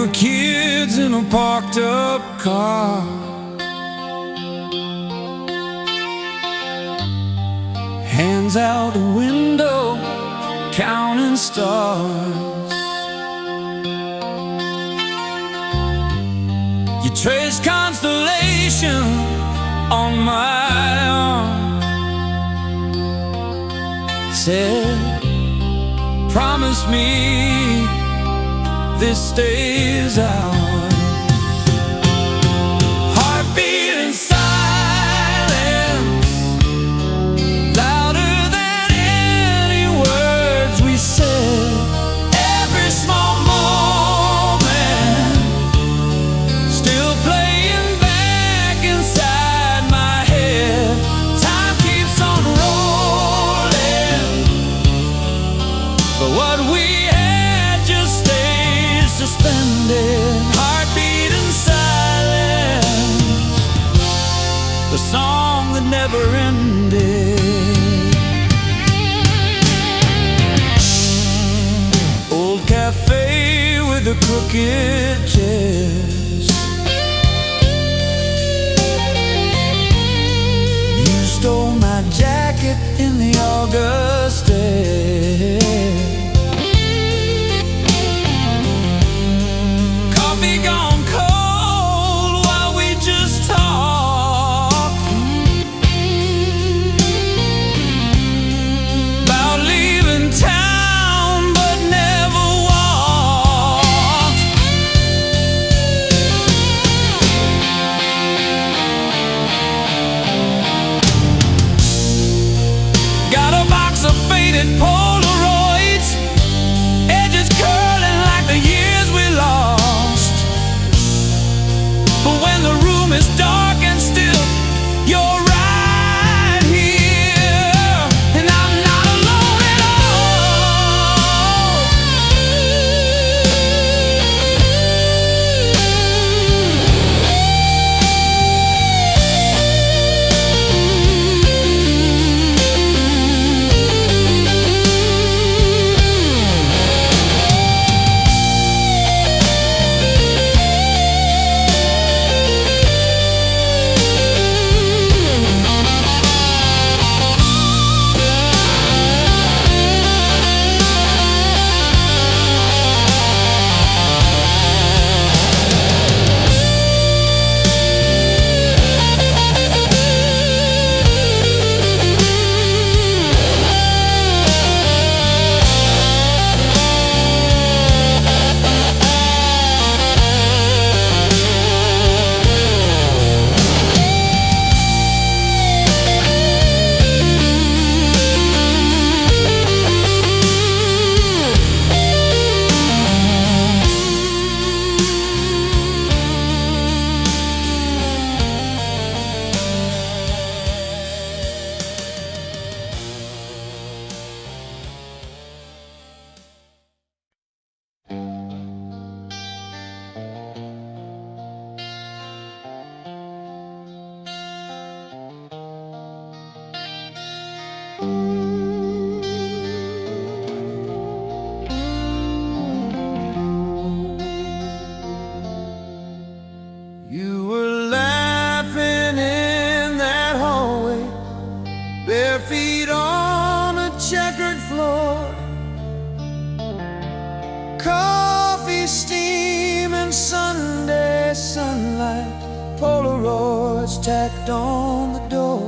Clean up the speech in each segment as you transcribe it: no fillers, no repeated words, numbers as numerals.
were kids in a parked up car, hands out the window, counting stars. You trace constellation on my arm, said, promise me this stays ours. Heartbeat in silence, louder than any words we said. Every small moment still playing back inside my head. Time keeps on rolling, but what we had just stays suspended. Heartbeat in silence, the song that never ended. Old cafe with the crooked chairs, you stole my jacket in the August air. Coffee gone cold while we just talk about leaving town but never walked. Got a box of faded Polaroids, edges curling like the years we lost. But when the room is dark and still, you're right here, and I'm not alone at all. You were laughing in that hallway, bare feet on a checkered floor. Coffee, steam, and Sunday sunlight, Polaroids tacked on the door.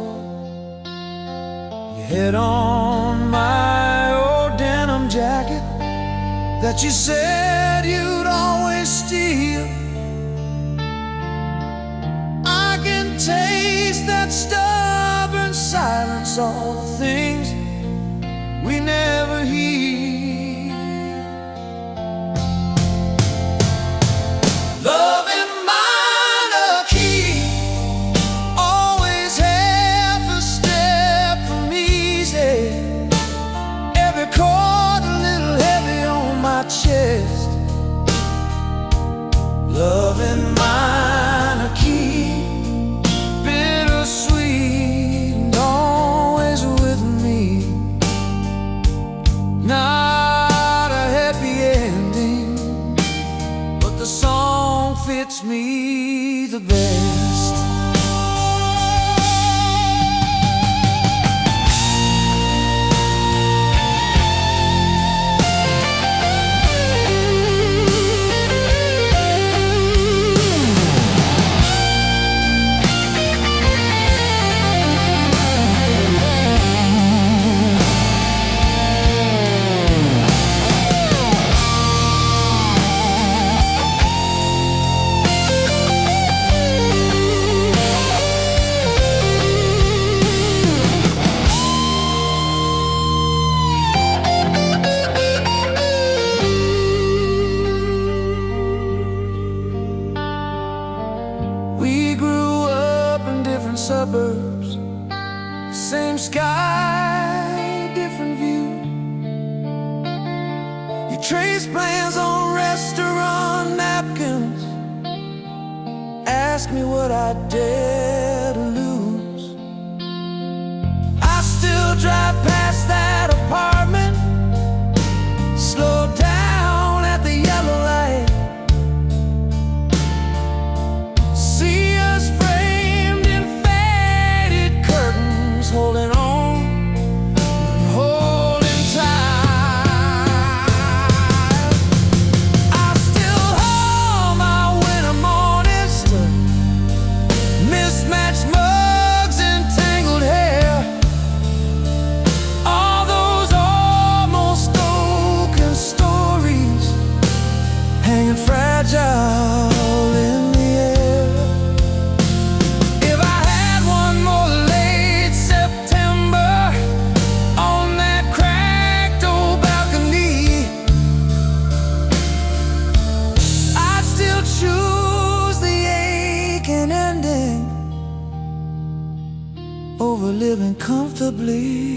Your head on my old denim jacket that you said you'd always steal. I can taste that stubborn silence, all the things we never heal. Love in minor key, always half a step from easy. Every chord a little heavy on my chest. Love in minor key, bittersweet and always the best. Suburbs, same sky, different view. You trace plans on restaurant napkins, ask me what I dare to lose. I still drive past that apartment, slow down at the yellow light, see us holding on, holding tight. I still hum my winter mornings to mismatched mugs and tangled hair. All those almost spoken stories hanging fragile in the air. If I had one more over living comfortably.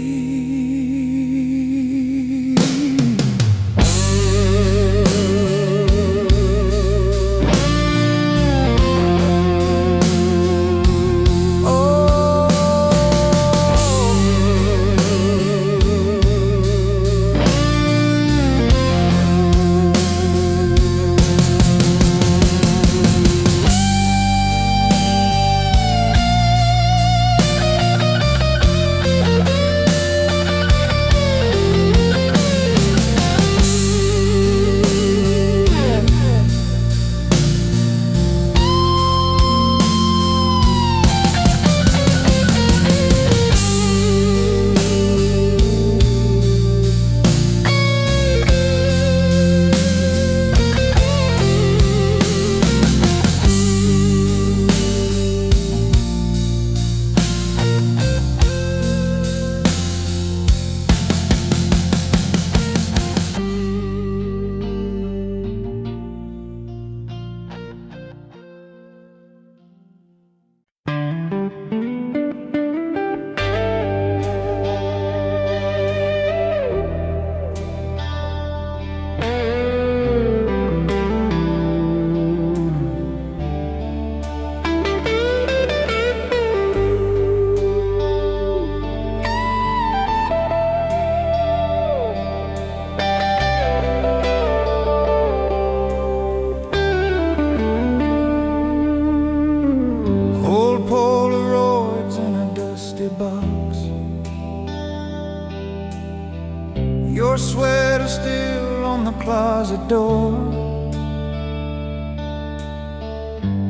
Your sweater still on the closet door,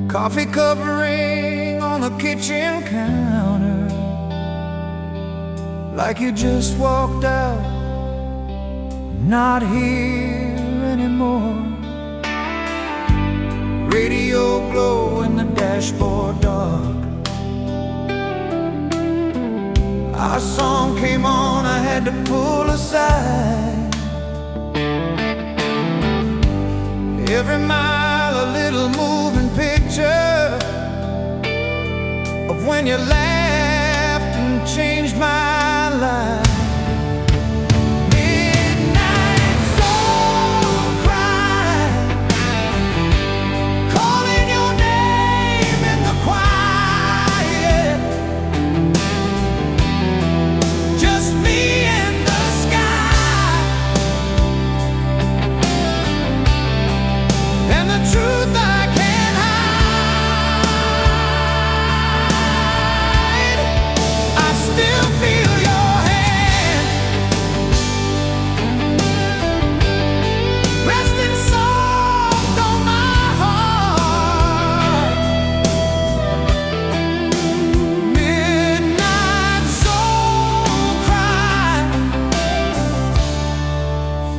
coffee cup ring on the kitchen counter, like you just walked out, not here anymore. Radio glow in the dashboard dark. Our song came on, I had to pull aside. Every mile a little moving picture of when you laughed and changed my life. Truth I can't hide.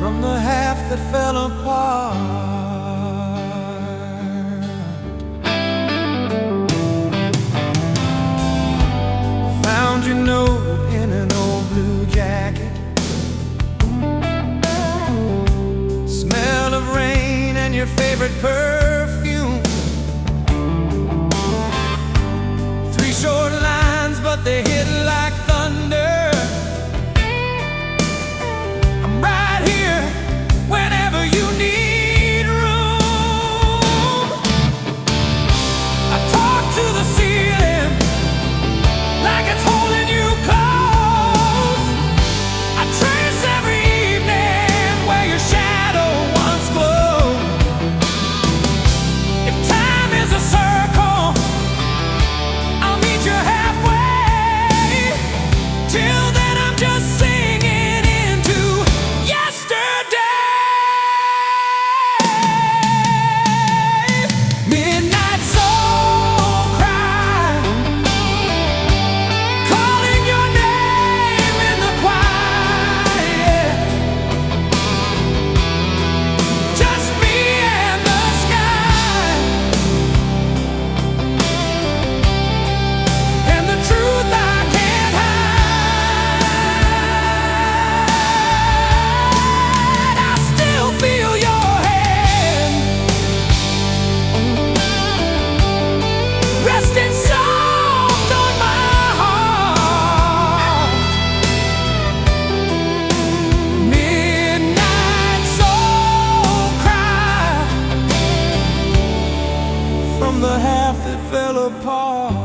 from the half that fell apart. Found your note in an old blue jacket, smell of rain and your favorite perfume. Three short lines, but they hit like thunder. I'm right here whenever you need room. I talk to the ceiling like it's holding you close. I trace every evening where your shadow once glowed. If time is a circle, I'll meet you halfway. Till then I'm just singing into yesterday. Midnight soul cry, calling your name in the quiet. Just me and the sky, and the truth I can't hide. I still feel your hand resting soft on my heart. Midnight soul cry from the half that fell apart.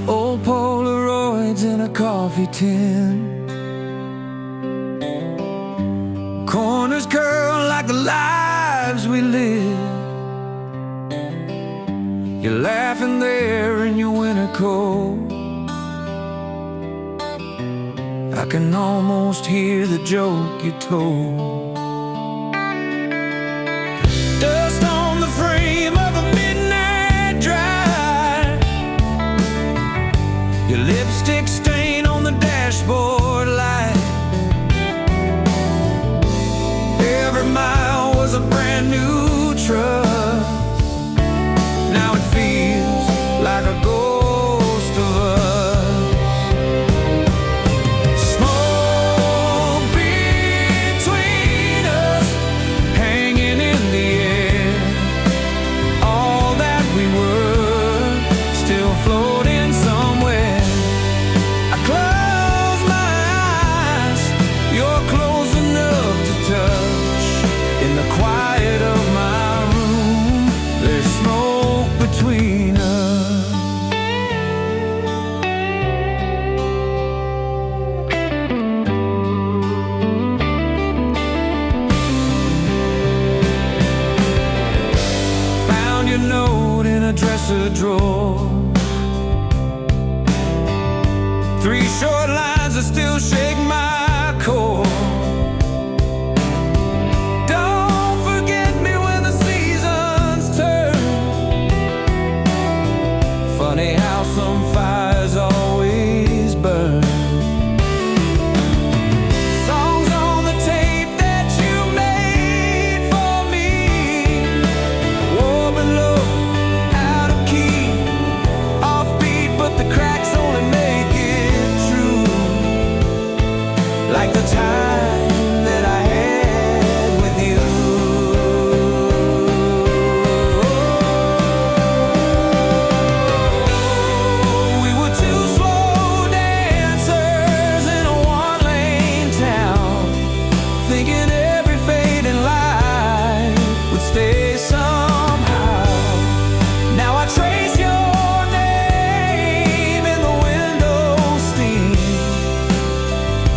Old Polaroids in a coffee tin, corners curl like the lives we live. You're laughing there in your winter coat. I can almost hear the joke you told. Dust on the frame of a midnight drive, your lipstick stain on the dashboard light. Every mile was a brand new trust. Now it feels like a ghost of us. Smoke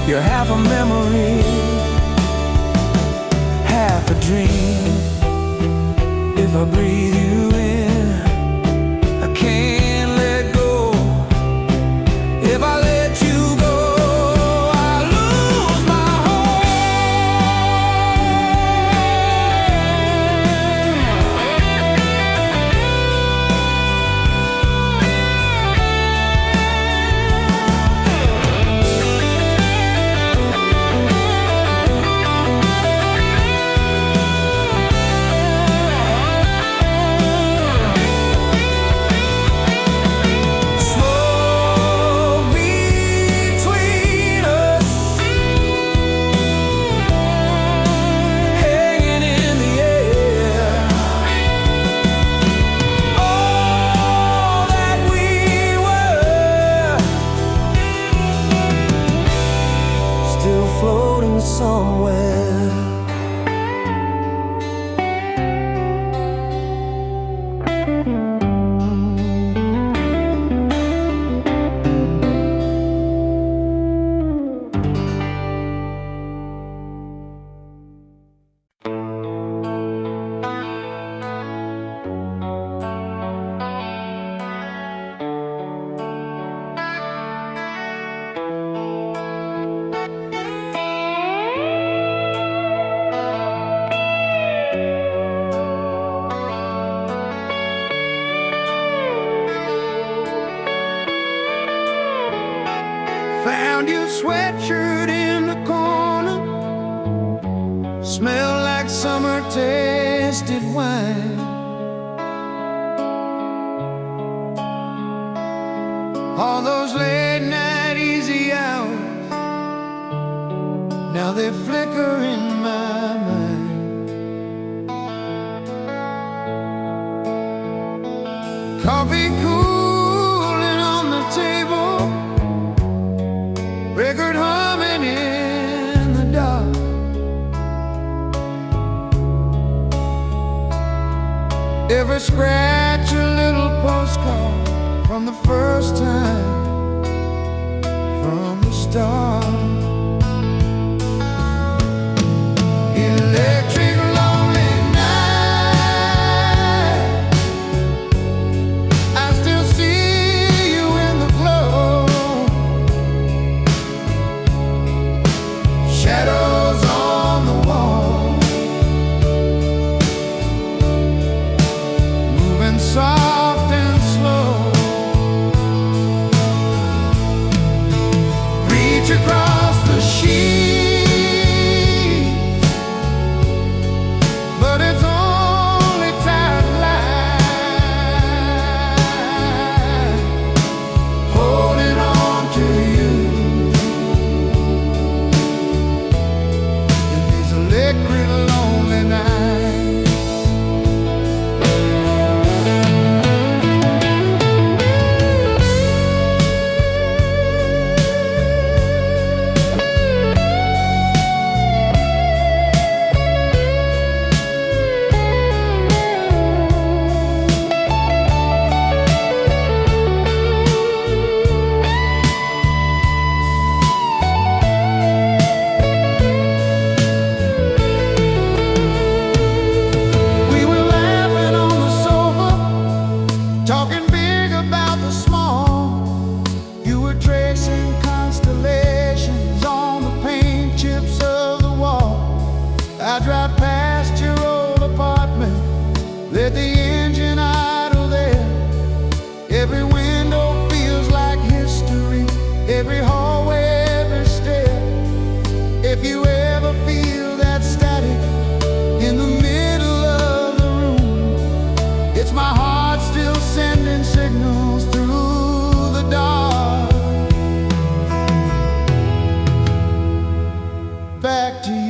You're half a memory, half a dream. If I breathe you in, I can't let go. If I let you go, I lose my somewhere. Found your sweatshirt in the corner, smell like summer tasted wine. All those late night easy hours, now they flicker in my mind. Coffee cooling on the table, record humming in the dark. Every scratch a little postcard from the first time, from the start. Electric lonely night, I still see you in the glow. Shadows on the wall, moving soft and slow. Reach across the sheet, but it's only tight line, holding on to you in these liquid lonely nights. We were laughing on the sofa, talking big about the small. You were tracing constellations on the paint chips of the wall. I drive past your old apartment, let the engine idle there. Every window feels like history, every hallway, every stair. If you ever feel that static in the middle of the room, it's my heart still sending signals through the dark, back to you.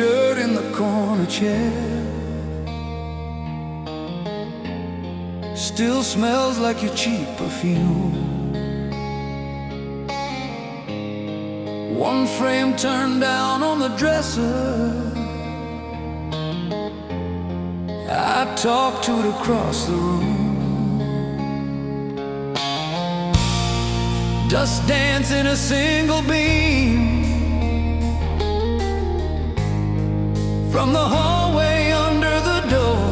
shirt in the corner chair still smells like your cheap perfume. One frame turned down on the dresser, I talked to it across the room. Dust dance in a single beam from the hallway under the door.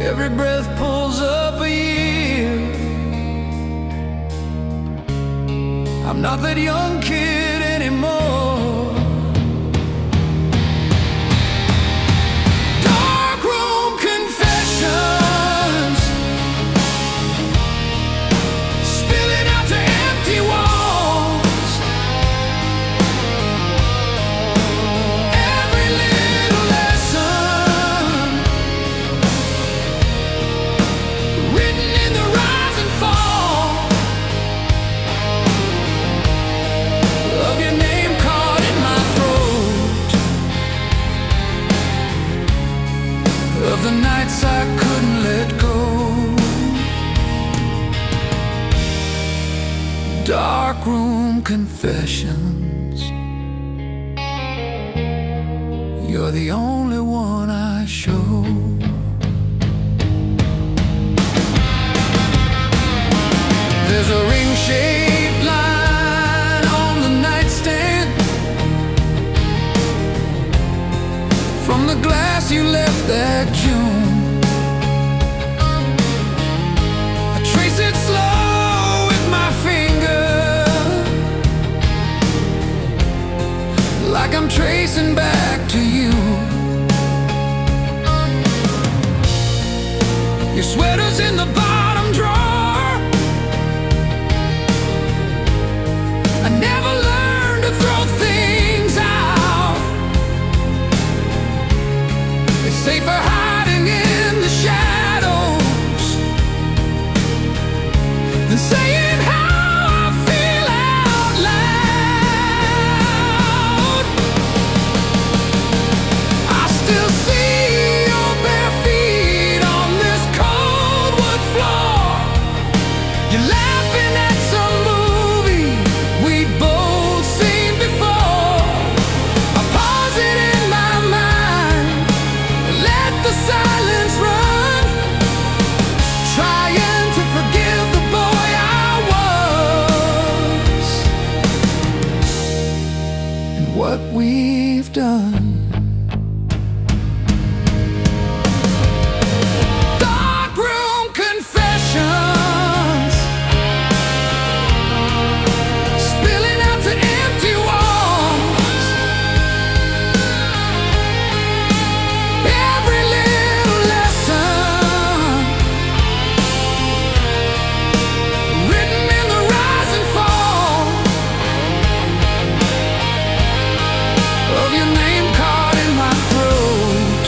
Every breath pulls up a year. I'm not that young kid anymore. Dark room confessions, spilling out to empty walls. Every little lesson written in the rise and fall of your name caught in my throat, of the nights I couldn't let go. Dark room confessions, you're the only one I show. There's a ring-shaped line on the nightstand from the glass you left that June. I trace it slow with my finger, like I'm tracing back to you. Your sweater's in the bottom drawer. I never learned to throw things out. It's safer hiding in the shadows than saying how I feel out loud. I still see your bare feet on this cold wood floor. You're laughing at some movie we'd both seen before. I pause it in my mind, let the silence run, trying to forgive the boy I was and what we've done. Dark room confessions, spilling out to empty walls. Every little lesson written in the rise and fall of your name caught in my throat,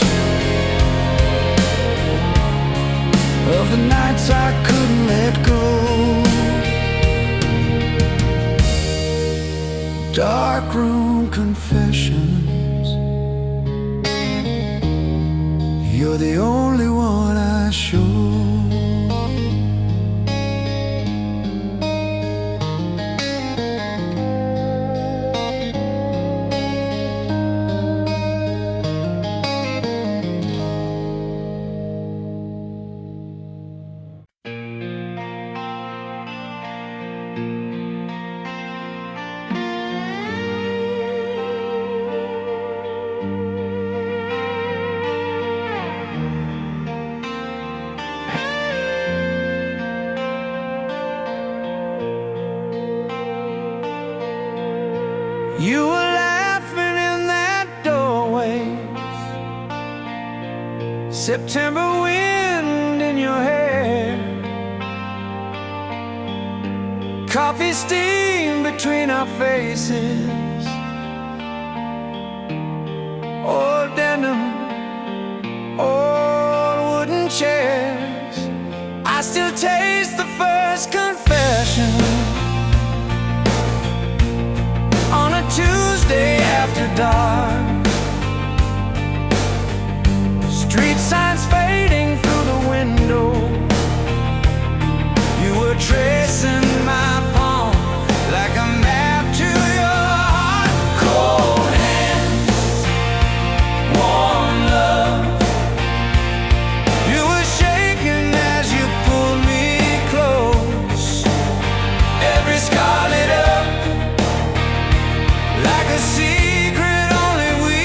of the nights I couldn't let go. Dark room confessions, you're the only one I show. You were laughing in that doorway, September wind in your hair, coffee steam between our faces, old denim, old wooden chairs. I still taste the first confession on a Tuesday dark. Street signs fading through the window. You were tracing my palm like a map to your heart. Cold hands, warm love. You were shaking as you pulled me close. Every scar lit up like a secret only we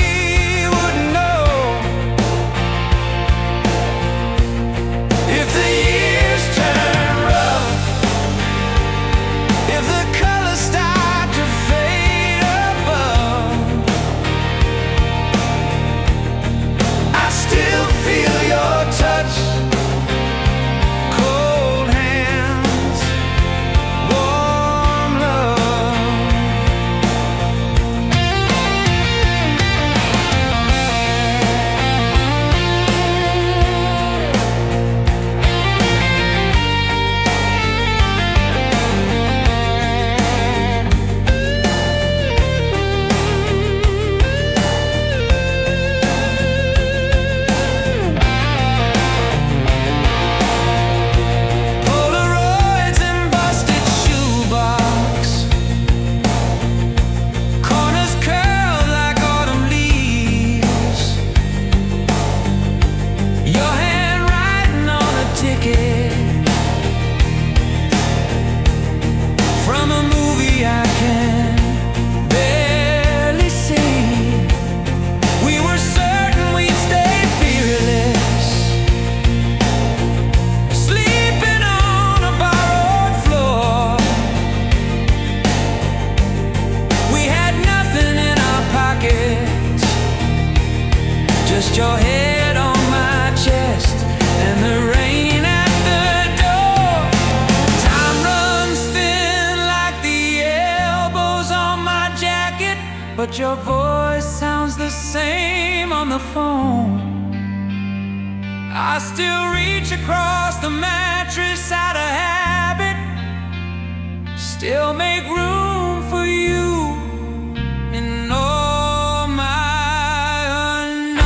would know. If the years turn rough, if the colors start to fade above, I still feel your touch. Cold hands, warm love. Polaroids and busted shoebox. Corners curled like autumn leaves. Your handwriting on a ticket from a movie I can barely see. We were certain we'd stay fearless, sleeping on a borrowed floor. We had nothing in our pockets, just your head on my chest and the rain at the door. Time runs thin like the elbows on my jacket, but your voice sounds the same on the phone. I still reach across the mattress out of habit, still make room for you in all my unknowns.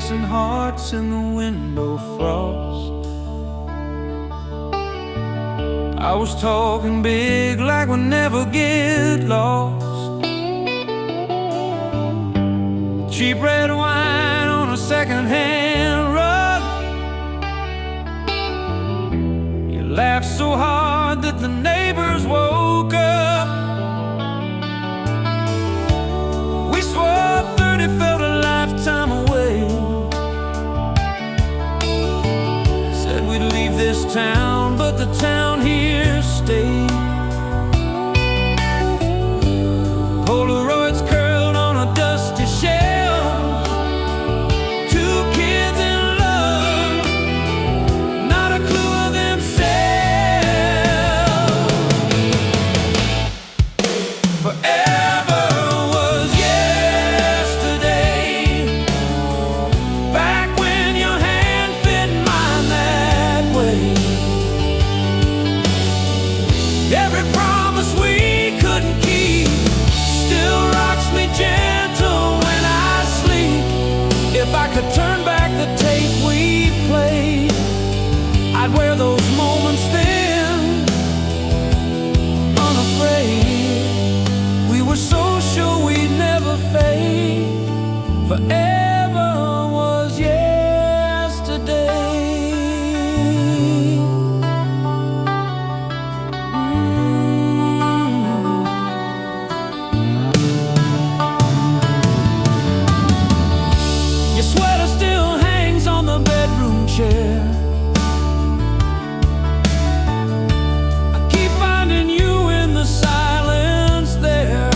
racing hearts in the window frost. I was talking big like we'll never get lost. Cheap red wine on a second-hand rug. You laughed so hard that the neighbors woke up. We swore 30 felt a lifetime away. Said we'd leave this town, but the town here stayed. Polaroids curled on a dusty shelf. Two kids in love, not a clue of themselves. Forever was yesterday, back when your hand fit mine that way. Every promise we couldn't keep still rocks me gentle when I sleep. If I could turn back the tape we played, I'd wear those moments thin, unafraid. We were so sure we'd never fade. Forever was yesterday. Your sweater still hangs on the bedroom chair. I keep finding you in the silence there.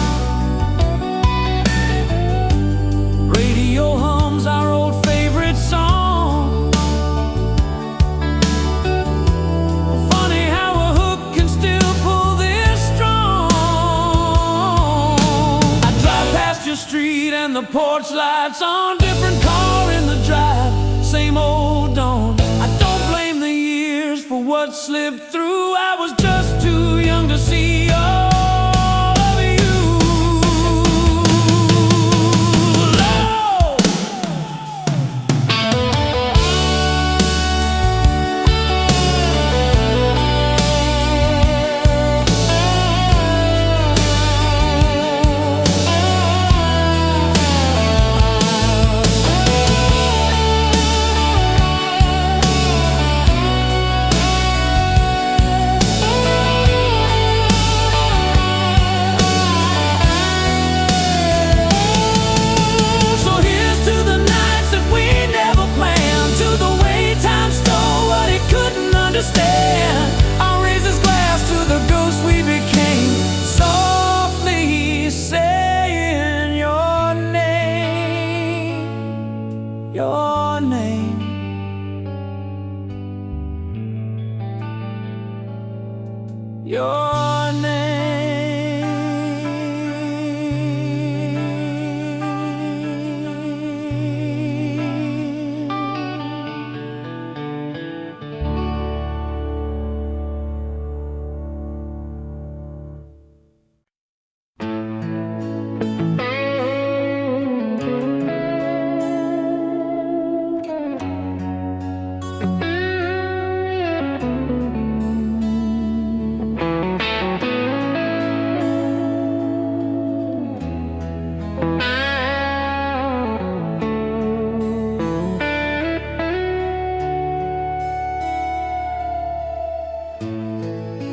Radio hums our old favorite song. Funny how a hook can still pull this strong. I drive past your street and the porch lights on. Different car in the drive, same old dawn. I don't blame the years for what slipped through. I was just too young to see all of you. Love. So here's to the nights that we never planned, to the way time stole what it couldn't understand. I'll raise this glass to the ghosts we became, softly saying your name, your name. Your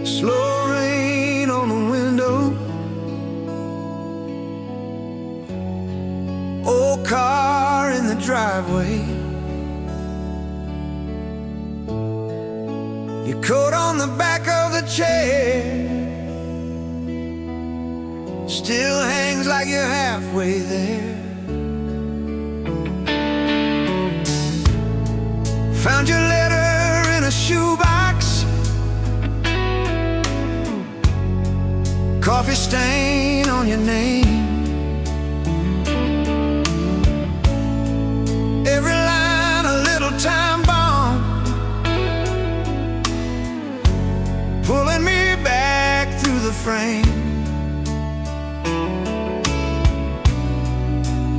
slow rain on the window, old car in the driveway, your coat on the back of the chair still hangs like you're halfway there. Found your letter in a shoebox, coffee stain on your name. Every line a little time bomb, pulling me back through the frame.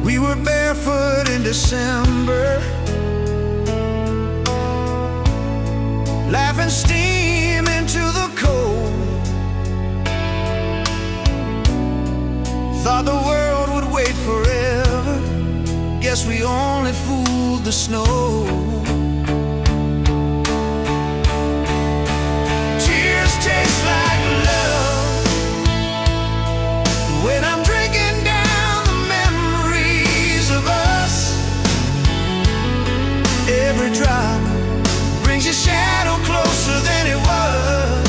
We were bare barefoot in December, laughing steam into the cold. Thought the world would wait forever, guess we only fooled the snow. Tears taste like love when I'm drinking down the memories of us. Every drop brings your shadow closer than it was.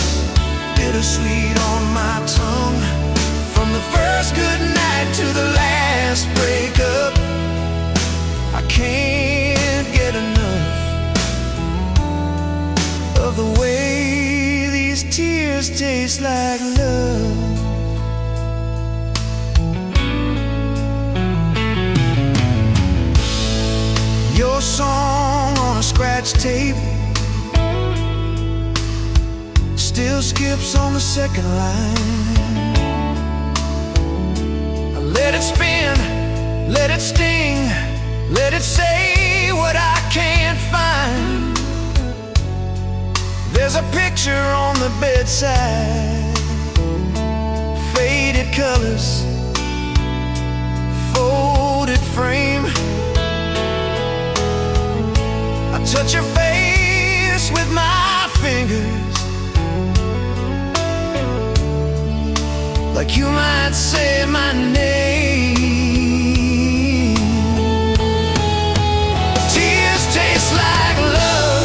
Bittersweet on my tongue, from the first good night to the last breakup. I can't get enough of the way these tears taste like love. Your song on a scratch tape still skips on the second line. I let it spin, let it sting, let it say what I can't find. There's a picture on the bedside, faded colors, folded frame. I touch your face with my fingers, like you might say my name. Tears taste like love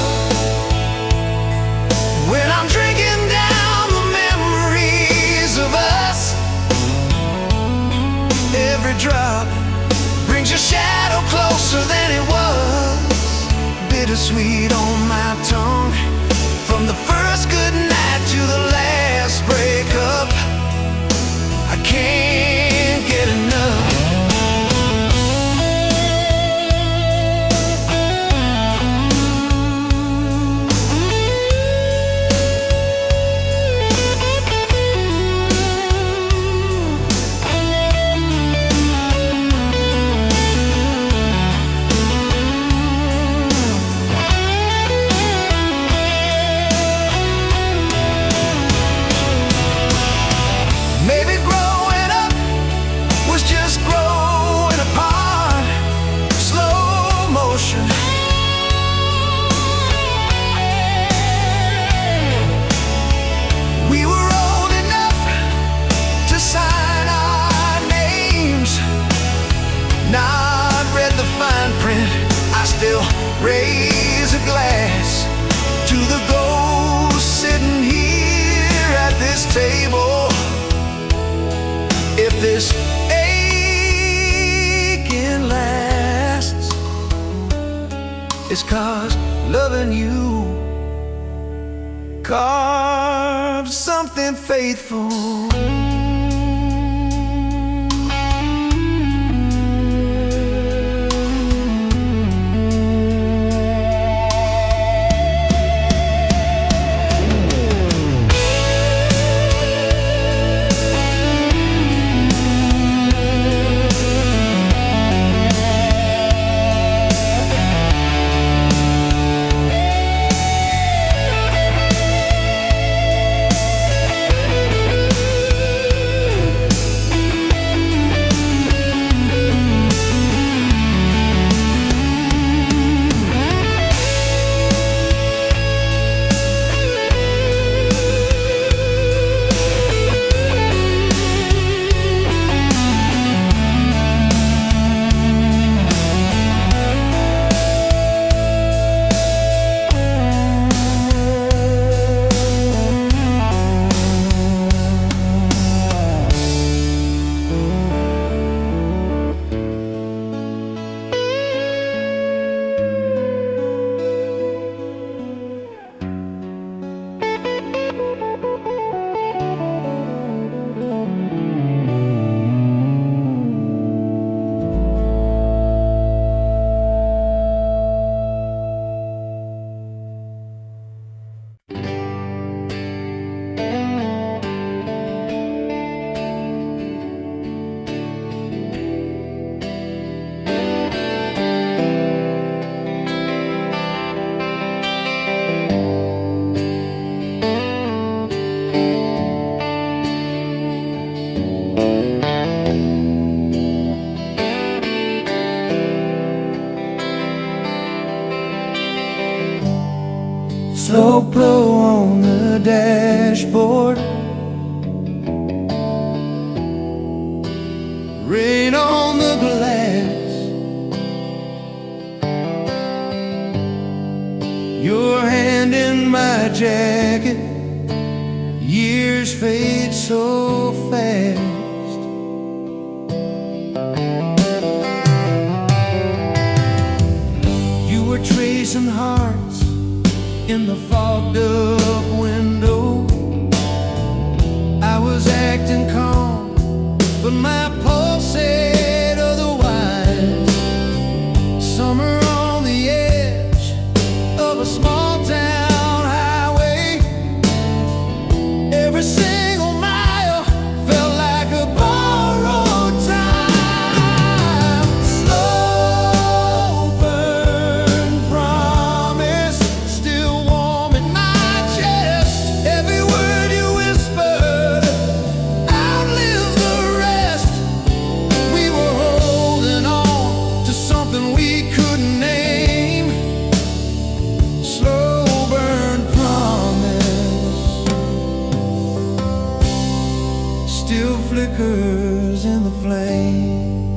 when I'm drinking down the memories of us. Every drop brings your shadow closer than it was. Bittersweet on my tongue, from the first good night to the last breakup. I can't get enough. Maybe growing up was just growing apart, slow motion. We were old enough to sign our names. Now I've read the fine print, I still raise a glass to the ghost sitting here at this table. If this aching lasts, it's 'cause loving you carved something faithful. rain on the glass, your hand in my jacket. Years fade so fast. You were tracing hearts in the fogged up window. I was acting calm, but my pulse said otherwise. Summer on the edge of a small town highway. Every single mile felt like a borrowed time. Slow burn promise, still warm in my chest. Every word you whispered outlived the rest. We were holding on to something we couldn't name. Slow burn promise still flickers in the flame.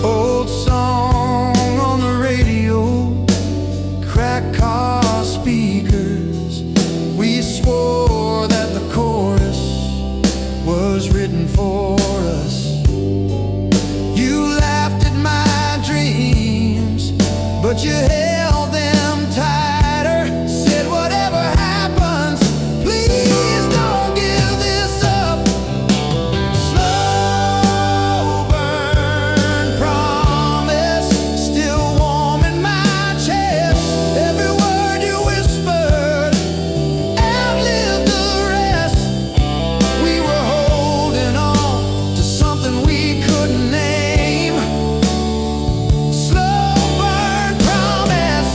Old song on the radio, cracked car speakers. We swore that the chorus was written for us. You laughed at my dreams, but you held them tighter. Said whatever happens, please don't give this up. Slow burn promise, still warm in my chest. Every word you whispered outlived the rest. We were holding on to something we couldn't name. Slow burn promise.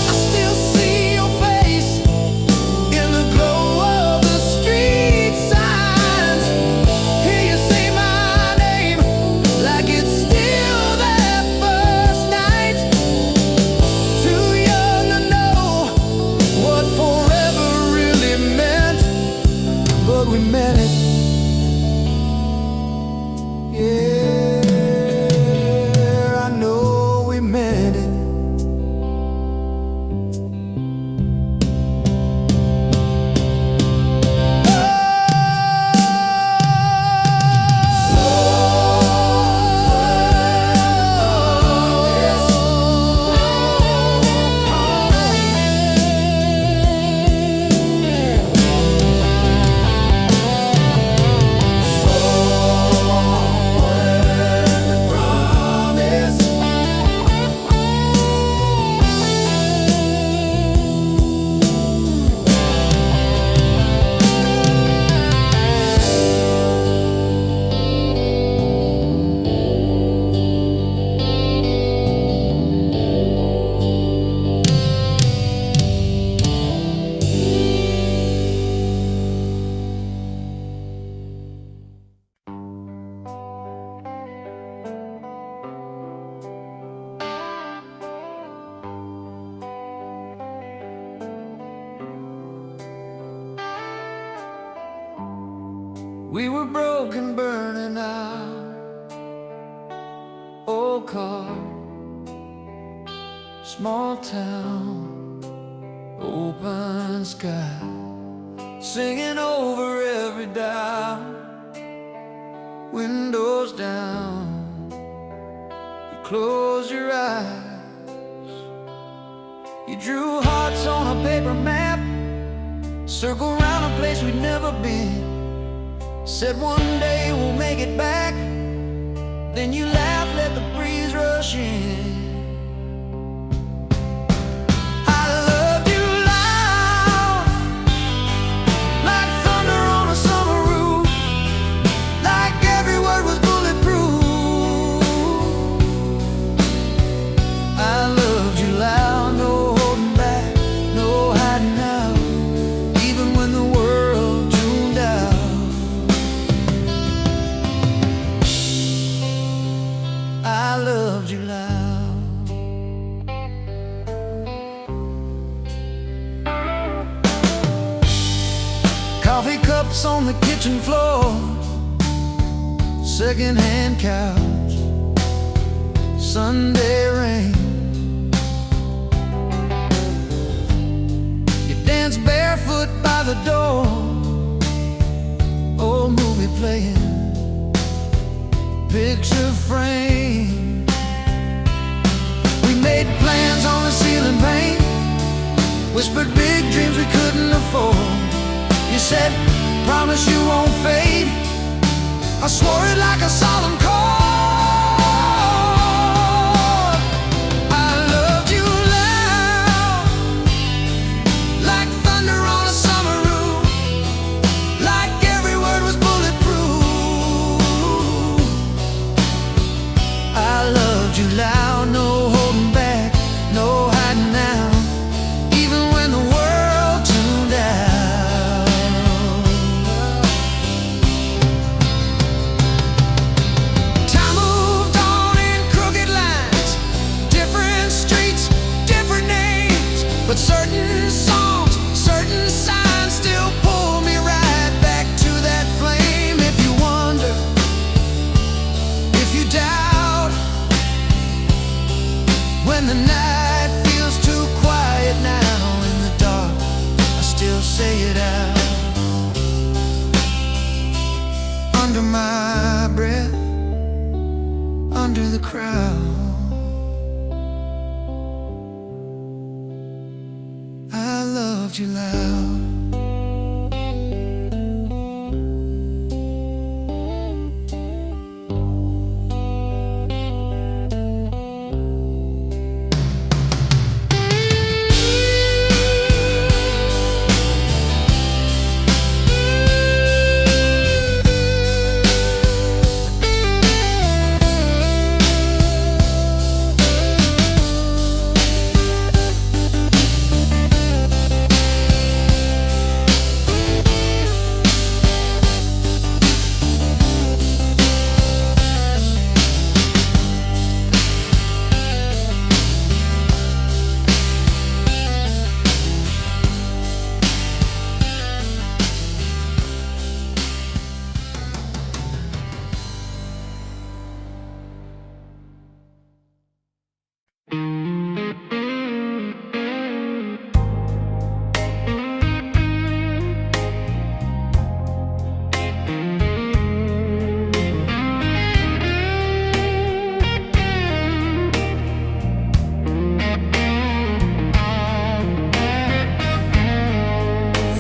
I still see your face in the glow of the street signs. Hear you say my name like it's still that first night. Too young to know what forever really meant, but we meant it. Yeah, I know we meant it. We were broken, burning out, old car, small town, open sky, singing over every dial, windows down. You close your eyes, you drew hearts on a paper map, circle around a place we'd never been. Said one day we'll make it back. Then you laughed, let the breeze rush in. I loved you loud, like thunder on a summer roof, like every word was bulletproof. I loved you loud, no holding back, no hiding out, even when the world tuned out. I loved you loud. drops on the kitchen floor, secondhand couch, Sunday rain. You dance barefoot by the door, old movie playing, picture frame. We made plans on the ceiling paint, whispered big dreams we couldn't afford. You said, promise you won't fade. I swore it like a solemn chord. I loved you loud, like thunder on a summer roof, like every word was bulletproof. I loved you loud, no holding back, no hiding now, even when the world tuned out. Time moved on in crooked lines, different streets, different names, but certain songs, certain signs still pull me right back to that flame. If you wonder, if you doubt, when the night feels too quiet now in the dark, I still say it out under my breath, under the crowd. I loved you loud.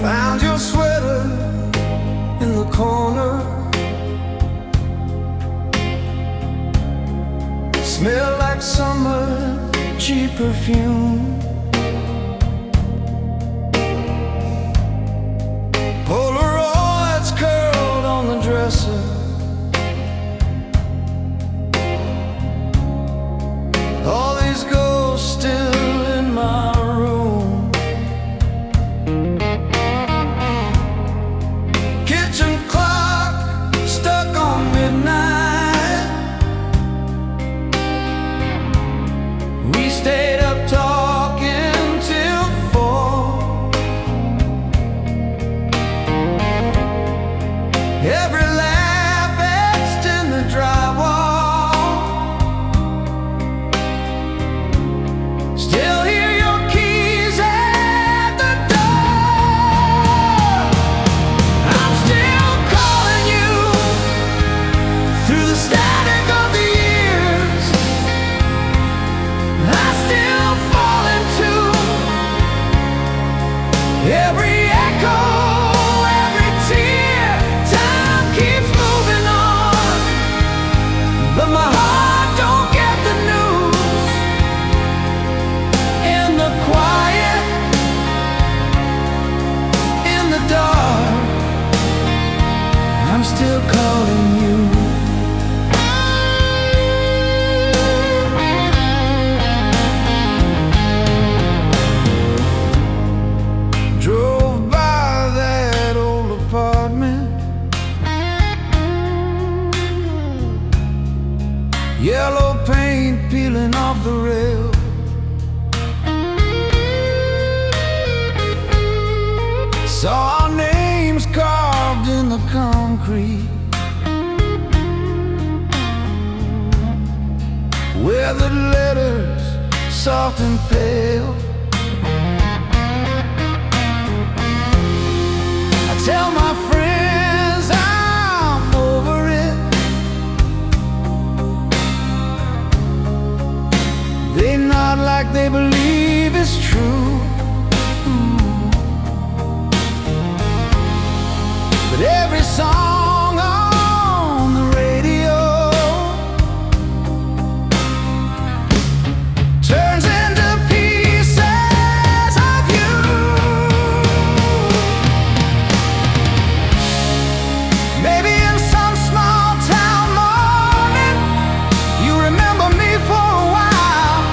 Found your sweater in the corner, smell like summer, cheap perfume. Polaroids curled on the dresser, all these ghosts still in my room. Kitchen clock stuck on midnight, we stayed up talking weathered letters, soft and pale. I tell my friends I'm over it. They nod like they believe it's true. But every song on the radio turns into pieces of you. Maybe in some small town morning you remember me for a while.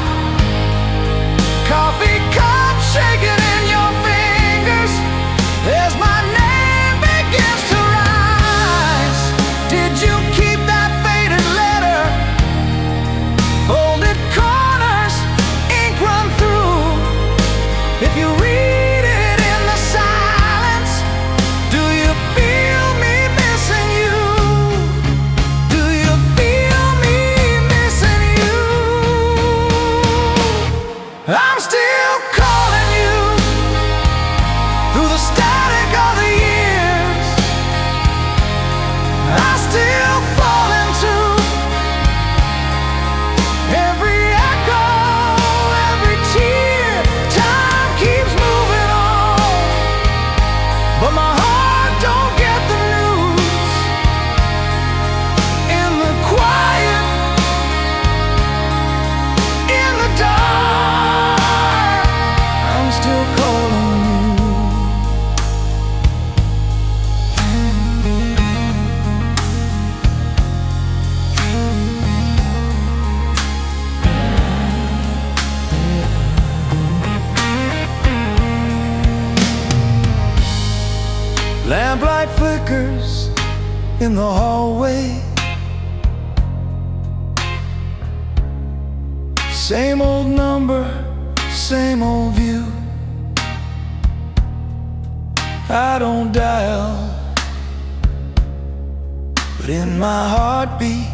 Coffee cup shaking in your fingers as my name begins to rise. Did you keep that faded letter? Folded corners, ink run through. If you read it in the silence, do you feel me missing you? Do you feel me missing you? I'm still calling you through the static of the years. I still fall into every echo, every tear. Time keeps moving on, but my heart don't get the news. In the quiet, in the dark, I'm still calling you. Lamplight flickers in the hallway. Same old number, same old view. I don't dial, but in my heartbeat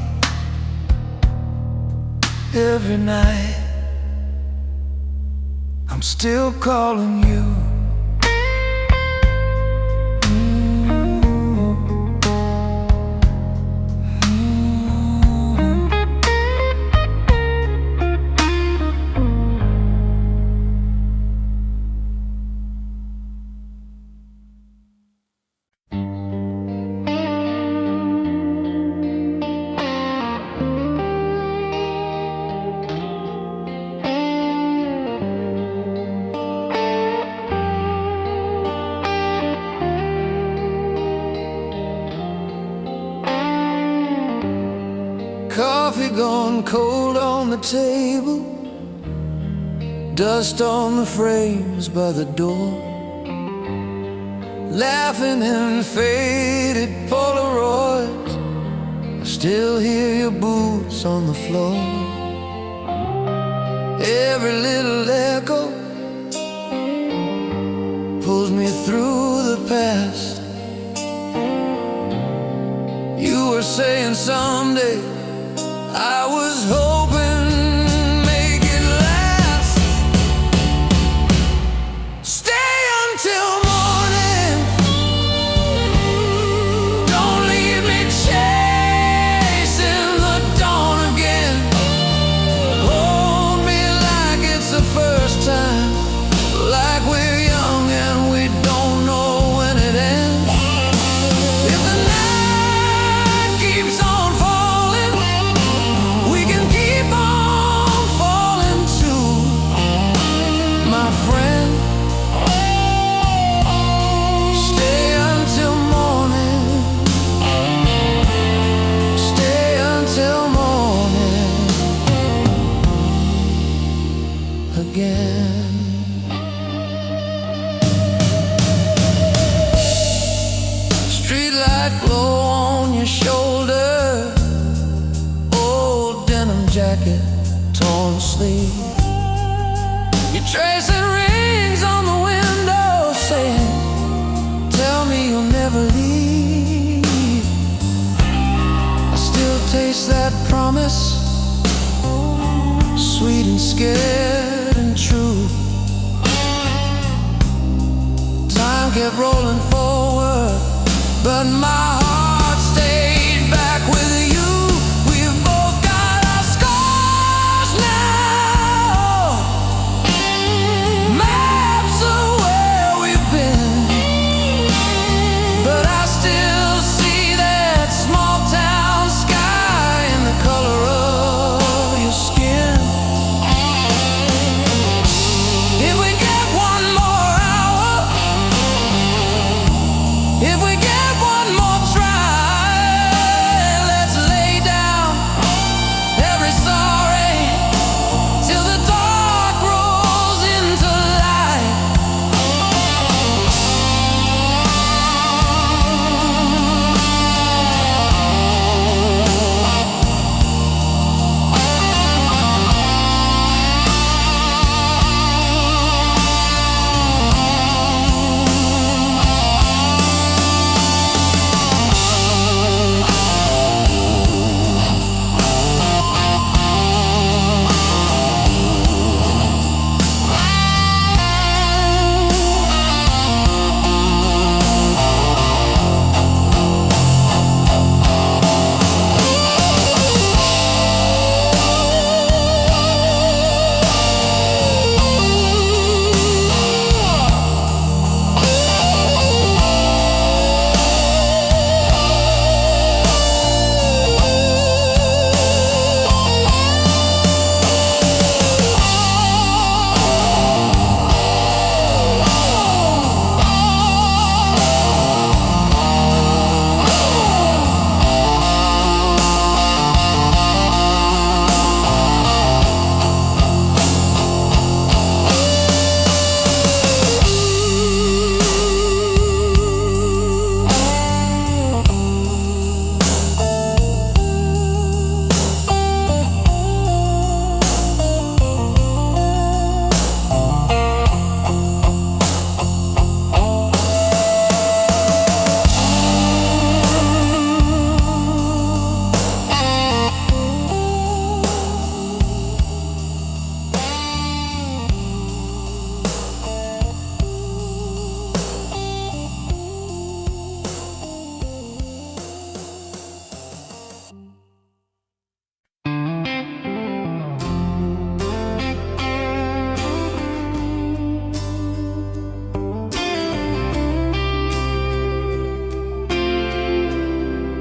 every night I'm still calling you. Coffee gone cold on the table, dust on the frames by the door. Laughing in faded Polaroids, I still hear your boots on the floor. Every little echo pulls me through the past. You were saying someday, I was hoping make it last. Stay until morning, don't leave me chasing the dawn again. Hold me like it's the first time, like we're young and we don't know when it ends. If the night keeps on falling, we can keep on falling too, my friend. Stay until morning, stay until morning again. Streetlight glow on your shoulder, old denim jacket, torn sleeve. You're tracing rings on the window, saying, tell me you'll never leave. I still taste that promise and scared and true. Time kept rolling forward, but my heart stayed back with you. We've both got our scars now, maps of where we've been, but I still see that small town sky and the color of your skin. If we get one more hour, if we get one more try, let's lay down every sorry till the dark rolls into light.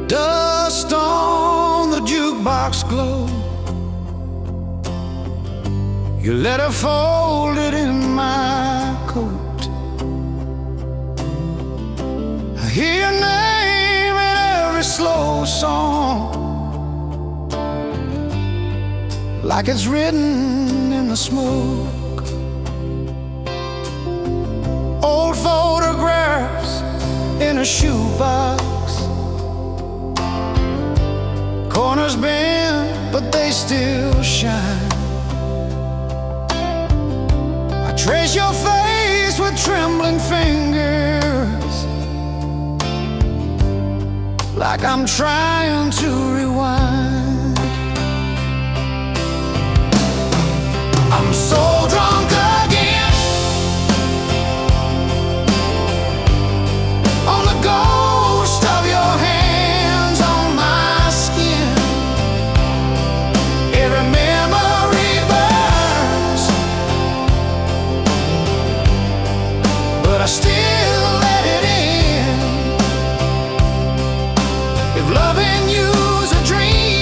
Dust on the jukebox glow, your letter folded in my coat. I hear your name in every slow song, like it's written in the smoke. Old photographs in a shoebox, corners bent, but they still shine. I trace your face with trembling fingers, like I'm trying to rewind. I'm so drunk again on the ghost of your hands on my skin. Every memory burns, but I still let it in. If loving you's a dream,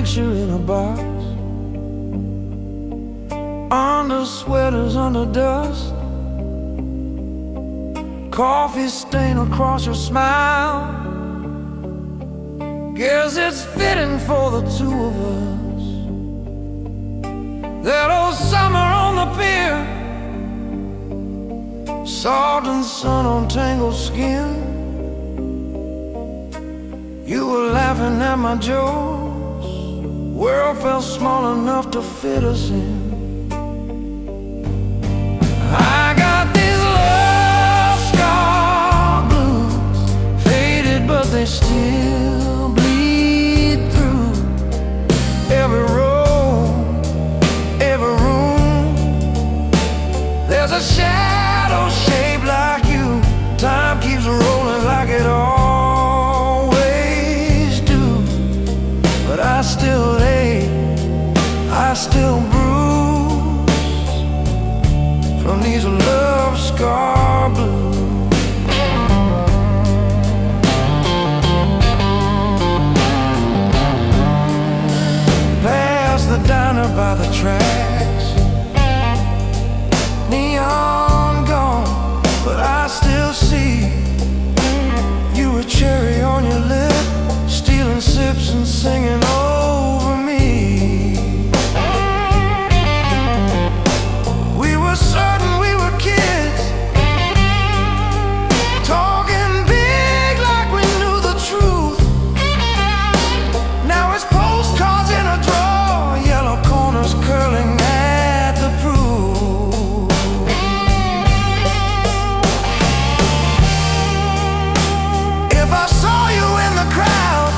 picture in a box, under sweaters, under dust, coffee stain across your smile. Guess it's fitting for the two of us. That old summer on the pier, salt and sun on tangled skin. You were laughing at my jokes, world felt small enough to fit us in. I got these love scar blues, faded but they still bleed through every road, every room. There's a shadow shaped like you. Time keeps rolling like it always do. But I still ache, I still bruise from these love scar blues. Past the diner by the tracks, neon gone, but I still see you, a cherry on your lip, stealing sips and singing over me. We were certain we were kids, talking big like we knew the truth. Now it's postcards in a drawer, yellow corners curling at the proof. If I saw you in the crowd,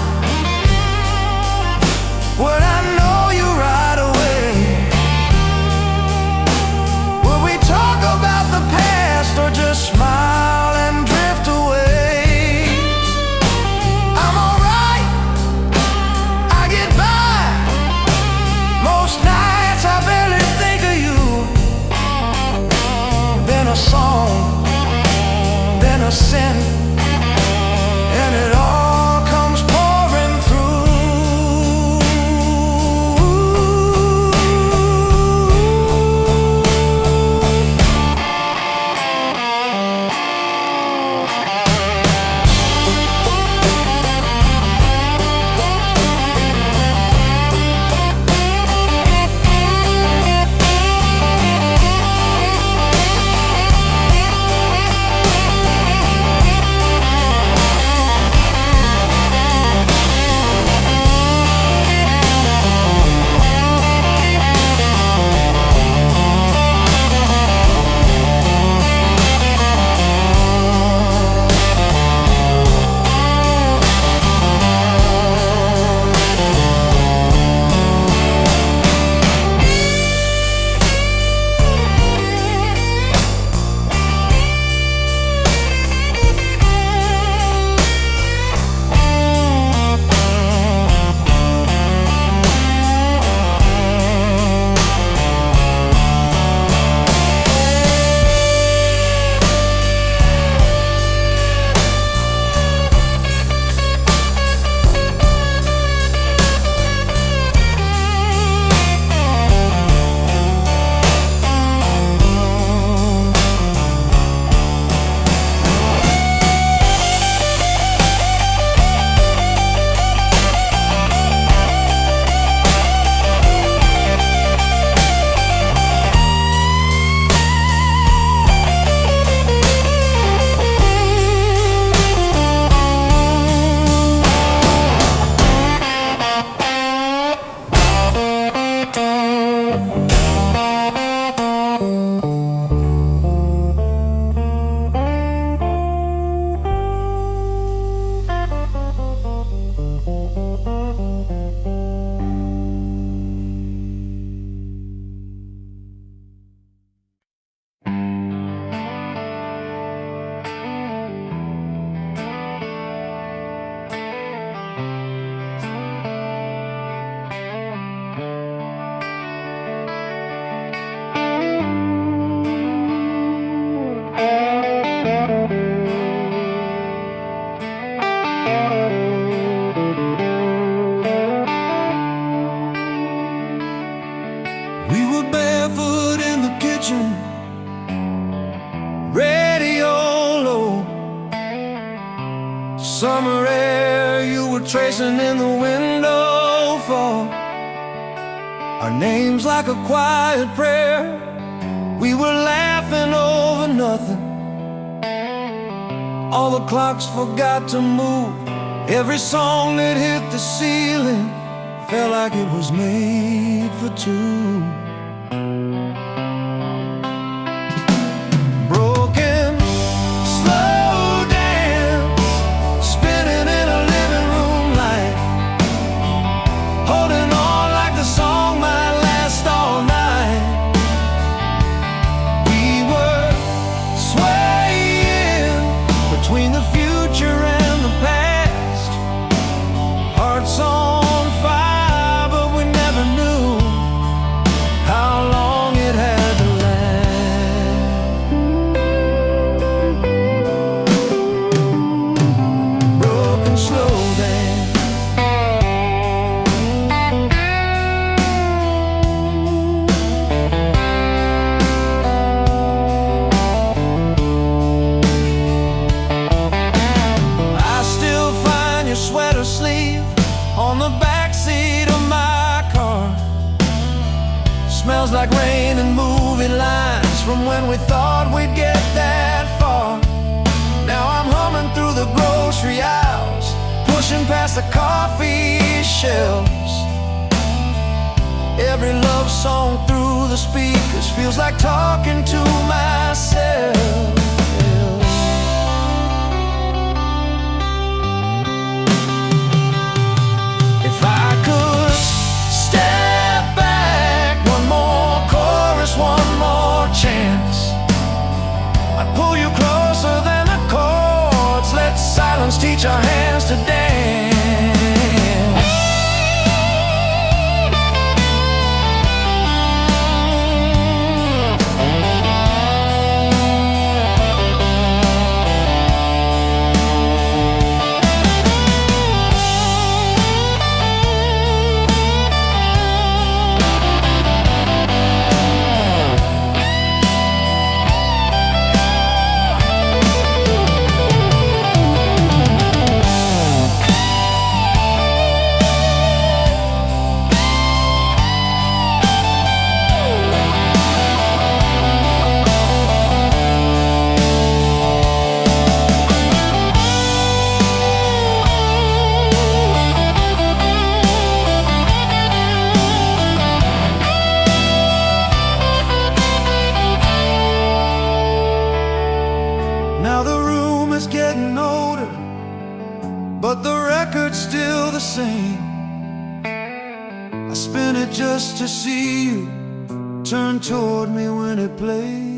We were barefoot in the kitchen, radio low. Summer air you were tracing in the window fall. Our names like a quiet prayer. We were laughing over nothing. All the clocks forgot to move. Every song that hit the ceiling felt like it was made for two. Broken, slow dance, spinning in a living room light, holding on like the song might last all night. We were swaying between the future and the past, hearts on fire, but we never knew how long it had to last. Broken slow dance. I still find your sweater sleeve on the backseat of my car. Smells like rain and movie lines from when we thought we'd get that far. Now I'm humming through the grocery aisles, pushing past the coffee shelves. Every love song through the speakers feels like talking to myself. If I could step back, one more chorus, one more chance, I'd pull you closer than the chords. Let silence teach our hands to dance. Now the room is getting older, but the record's still the same. I spin it just to see you turn toward me when it plays.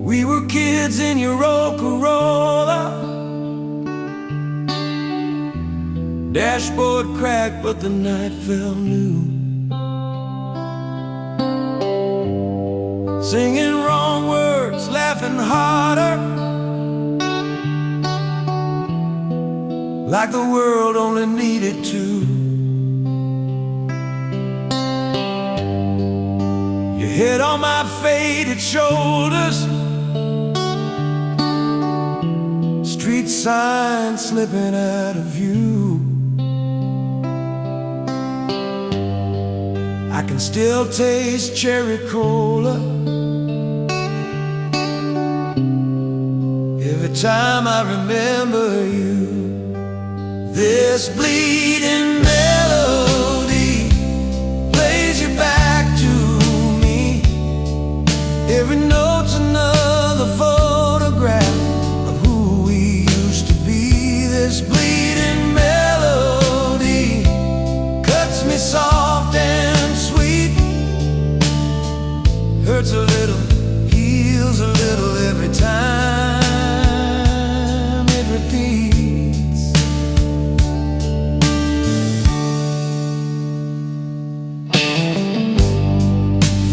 We were kids in your old Corolla, dashboard cracked, but the night felt new. Singing wrong words, laughing harder, like the world only needed to. Your head on my faded shoulders, sign slipping out of view. I can still taste cherry cola every time I remember you. This bleeding melody plays you back to me. Every note's another photograph of who we used to be. This bleeding melody cuts me soft and sweet, hurts a little, heals a little every time it repeats.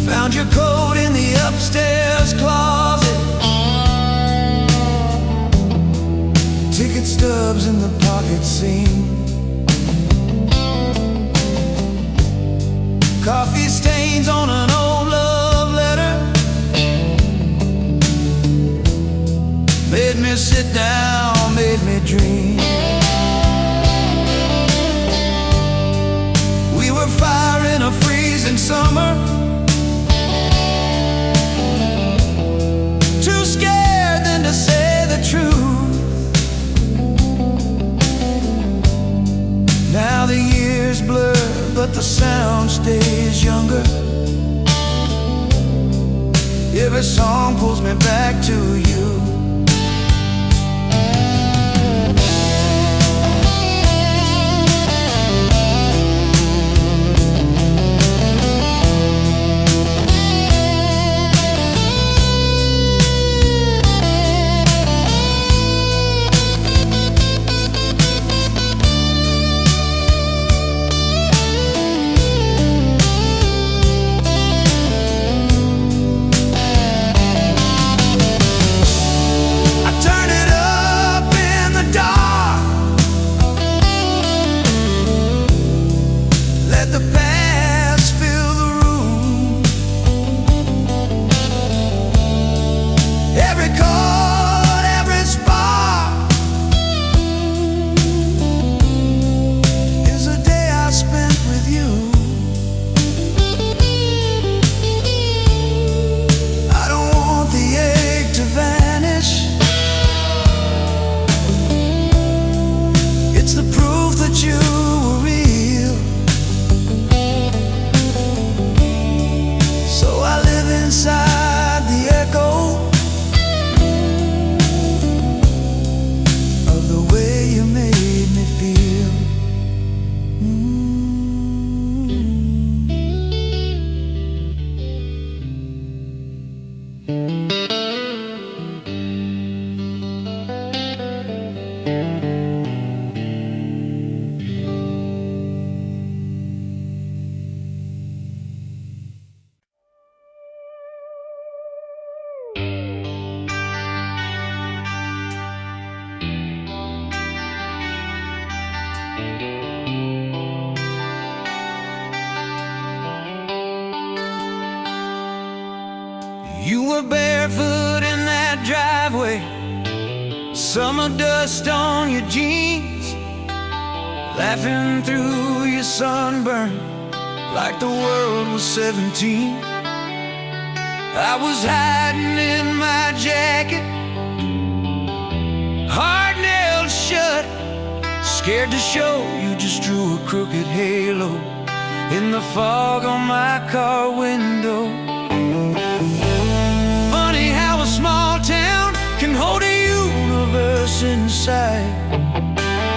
Found your coat in the upstairs closet, ticket stubs in the pocket seam, coffee stains on an old love letter, made me sit down, made me dream. We were fire in a freezing summer, too scared then to say the truth. Now the years blur, but the sound stays younger. Every song pulls me back to you. You were barefoot in that driveway, summer dust on your jeans, laughing through your sunburn like the world was 17. I was hiding in my jacket, heart nailed shut, scared to show you, just drew a crooked halo in the fog on my car window. Funny how a small town can hold a universe inside.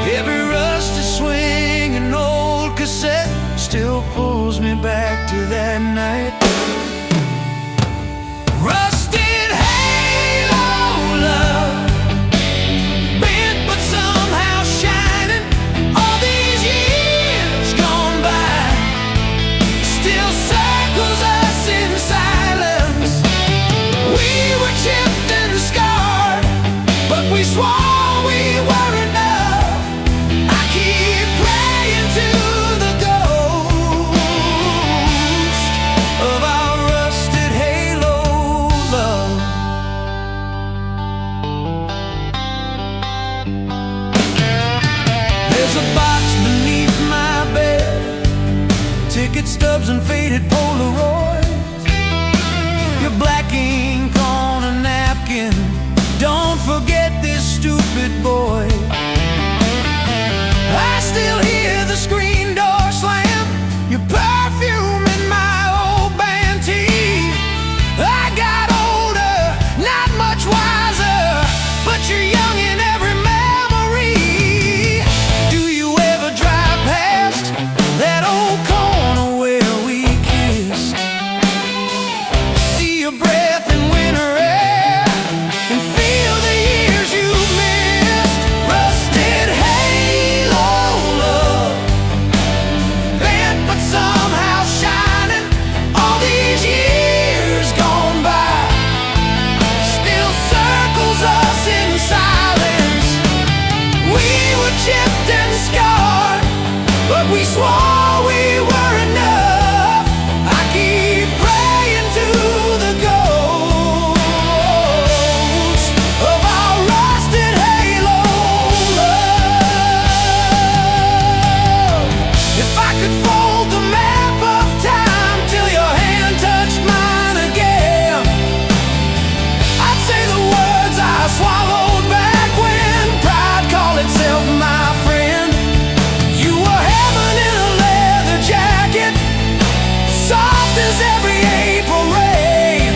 Every rusty swing, an old cassette still pulls me back to that night. Rusted halo love, bent but somehow shining. All these years gone by, still circles us in silence. We were chipped and scarred, but we swore we were enough. I keep praying to the ghost of our rusted halo love. ticket stubs and faded Polaroids, your black ink on a napkin. Don't forget this stupid boy. I still hear the screen door slam, your perfume in my old band tee. I got older, not much wiser, but you're young in every memory. Do you ever drive past that old corner where we kissed? See your breath in winter air and feel the years you missed. Rusted halo love, bent but somehow shining. All these years gone by, still circles us in silence. We were chipped and scarred, but we swore we were enough. I keep praying to the ghost of our rusted halo love. If I could fold the map of time till your hand touched mine again, I'd say the words I swallowed back when pride called itself my friend. You were heaven in a leather jacket, soft as every April rain.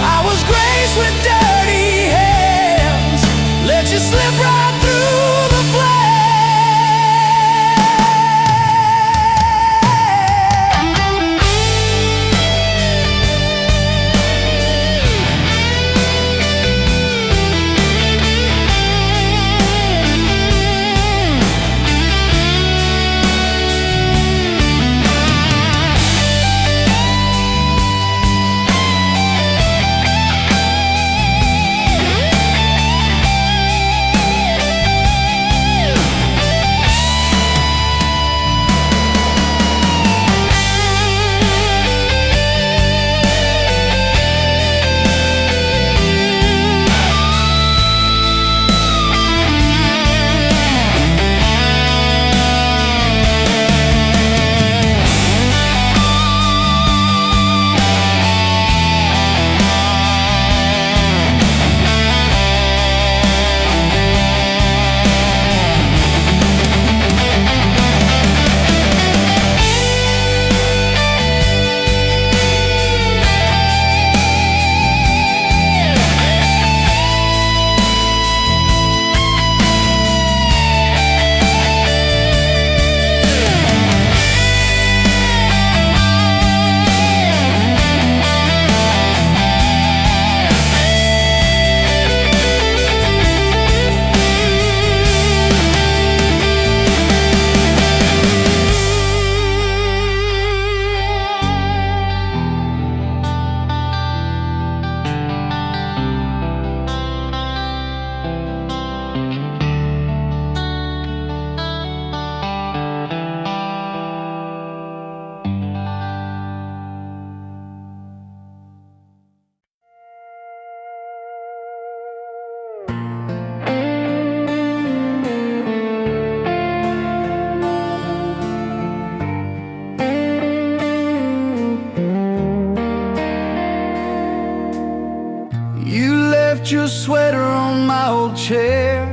I was graced with dirty hands, let you slip right through the flames. You left your sweater on my old chair,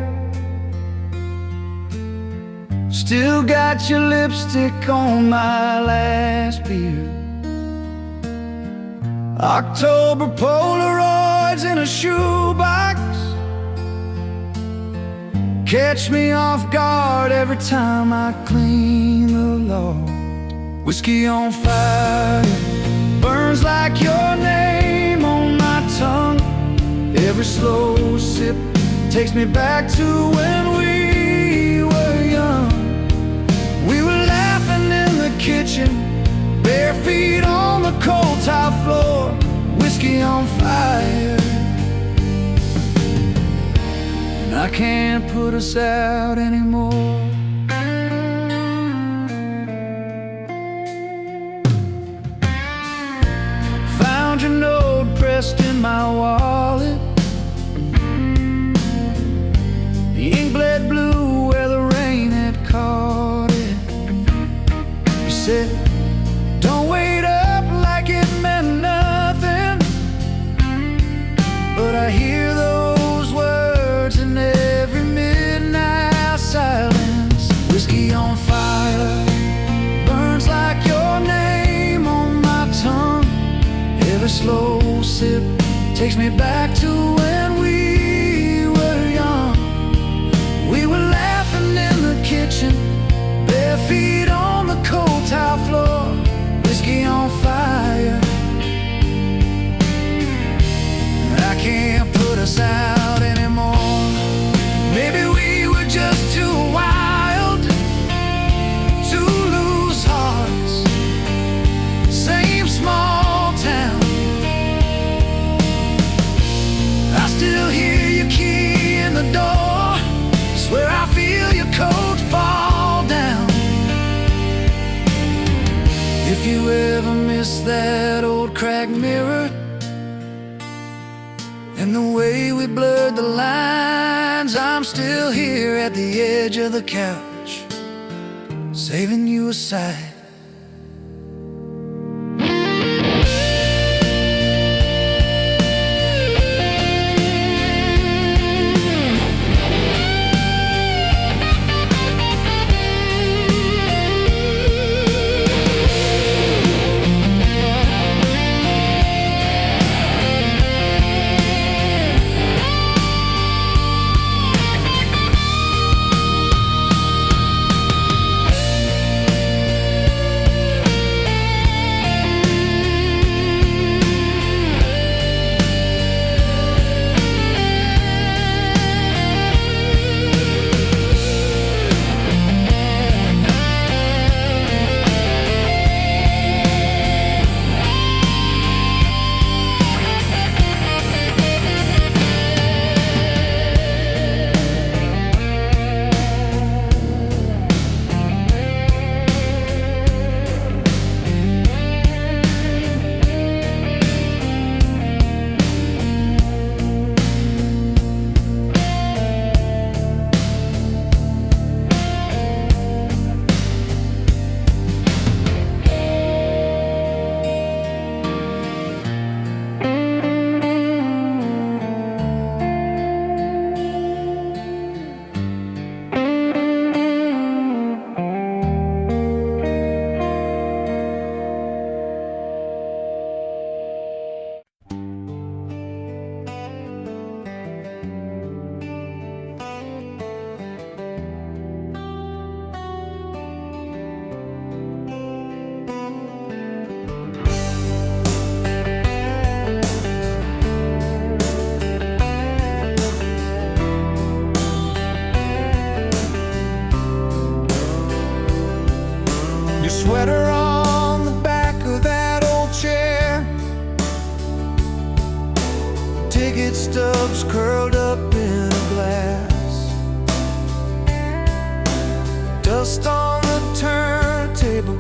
still got your lipstick on my last beer. October Polaroids in a shoebox catch me off guard every time I clean the law. Whiskey on fire burns like your name on my tongue. Every slow sip takes me back to when we were young. We were laughing in the kitchen, bare feet on the cold tile floor. Whiskey on fire, and I can't put us out anymore. Found your note pressed in my wallet, the ink bled blue where the rain had caught it. You said, takes me back to when we were young. We were laughing in the kitchen, bare feet on the cold tile floor, whiskey on fire. I can't put us out anymore. Maybe we were just too wild to lose hearts. Same small town. I still hear your key in the door. Swear I feel your coat fall down. If you ever miss that old cracked mirror and the way we blurred the lines, I'm still here at the edge of the couch, saving you a sigh. Sweater on the back of that old chair, ticket stubs curled up in a glass, dust on the turntable,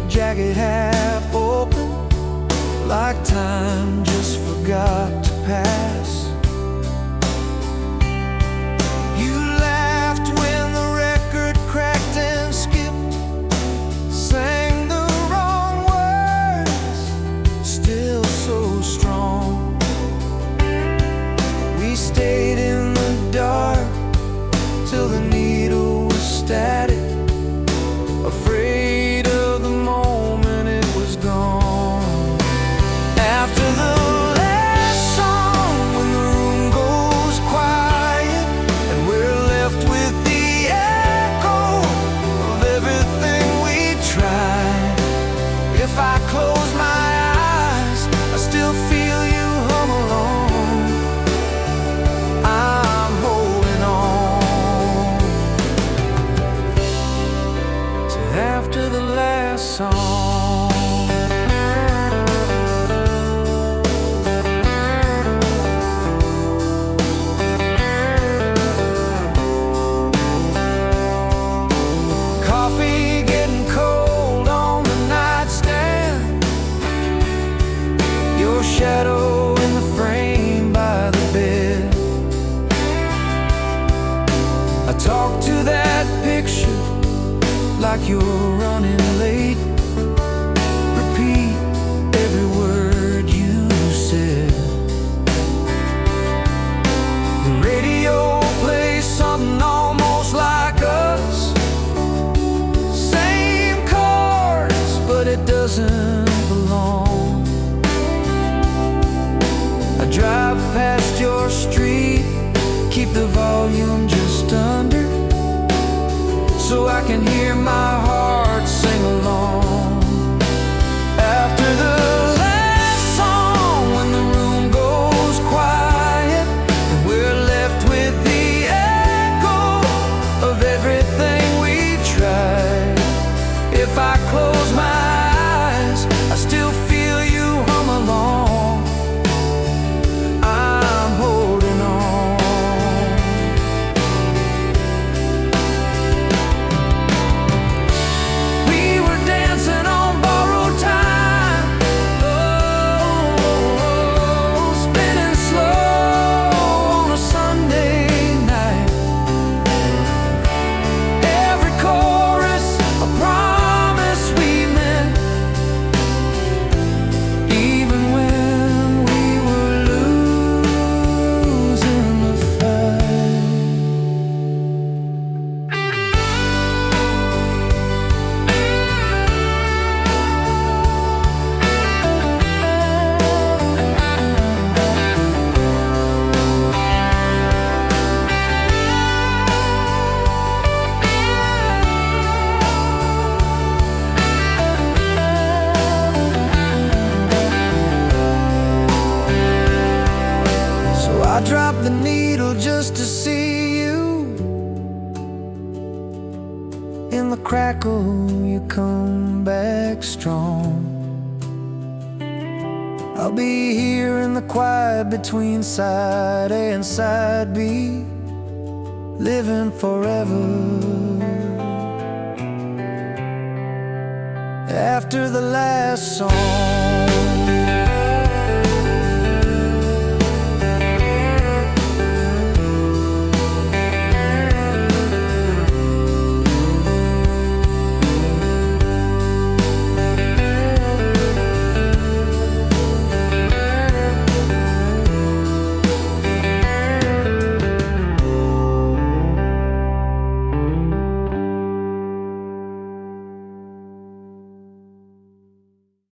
jacket half open, like time just forgot to pass. You laughed when the record cracked and skipped, sang the wrong words, still so strong. We stayed in the dark till the needle was static, afraid of the moment it was gone. After the last song, when the room goes quiet and we're left with the echo of everything we tried, if I close my eyes, I still feel you hum along. I'm holding on to after the last song. Coffee getting cold on the nightstand, your shadow in the frame by the bed. I talk to that picture like you're running late, repeat every word you said. The radio plays something almost like us, same chords, but it doesn't belong. I drive I can hear my heart sing along. After the last song, when the room goes quiet and we're left with the echo of everything we tried, if I close my eyes, I still feel you hum along. I'm holding on. We were dancing on borrowed time, oh, spinning slow on a Sunday night. Every chorus a promise we meant, even when we were losing the fight. So I dropped the needle just to see you. In the crackle, you come back strong. I'll be here in the quiet between side A and side B, living forever. After the last song,